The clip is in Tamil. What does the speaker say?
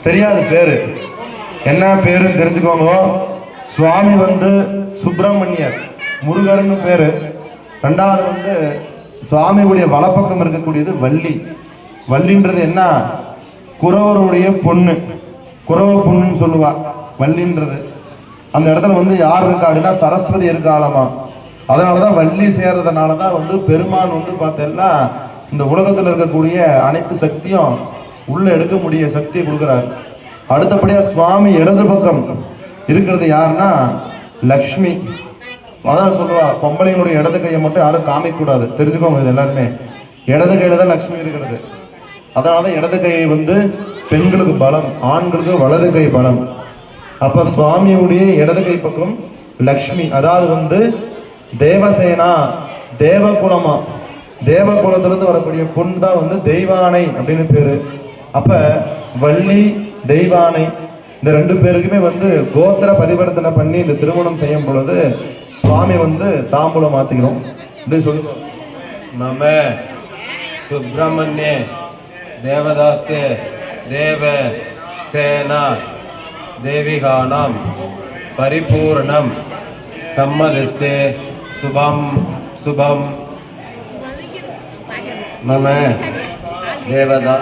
தெரியாத பேரு என்ன பேருன்னு தெரிஞ்சுக்கோங்க. சுவாமி வந்து சுப்பிரமணியர், முருகர்னு பேரு. ரெண்டாவது வந்து சுவாமியுடைய வலப்பக்கம் இருக்கக்கூடியது வள்ளி. வள்ளின்றது என்ன? குறவருடைய பொண்ணு, குறவ பொண்ணுன்னு சொல்லுவா வள்ளின்றது. அந்த இடத்துல வந்து யார் இருக்கா அப்படின்னா சரஸ்வதி இருக்காளமா. அதனாலதான் வள்ளி சேர்றதுனாலதான் வந்து பெருமான் வந்து பார்த்தேன்னா இந்த உலகத்துல இருக்கக்கூடிய அனைத்து சக்தியும் உள்ள எடுக்க முடிய சக்தியை கொடுக்குறாரு. அடுத்தபடியா சுவாமி இடது பக்கம் இருக்கிறது யாருன்னா லக்ஷ்மி. அதான் சொல்லுவா, பொம்பளைங்களுடைய இடது கையை மட்டும் யாரும் காமிக்க கூடாது, தெரிஞ்சுக்கோங்க. இது எல்லாருமே இடது கையில தான் லக்ஷ்மி இருக்கிறது. அதனாலதான் இடது கை வந்து பெண்களுக்கு பலம், ஆண்களுக்கு வலது கை பலம். அப்ப சுவாமியுடைய இடது கை பக்கம் லக்ஷ்மி, அதாவது வந்து தேவசேனா, தேவகுலமா, தேவகுலத்திலிருந்து வரக்கூடிய பொண்ணு தான் வந்து தெய்வானை அப்படின்னு பேரு. அப்ப வள்ளி தெய்வானை இந்த ரெண்டு பேருக்குமே வந்து கோத்திர பரிவர்த்தனை பண்ணி இந்த திருமணம் செய்யும் பொழுது சுவாமி வந்து தாம்பூலம் மாத்திக்கிறோம் அப்படி சொல்லுவோம். நம சுப்பிரமணிய தேவதாஸ்தே தேவ சேனா தேவிகானாம் பரிபூர்ணம் சம்மதிஸ்தே சுபம் சுபம். நம தேவதா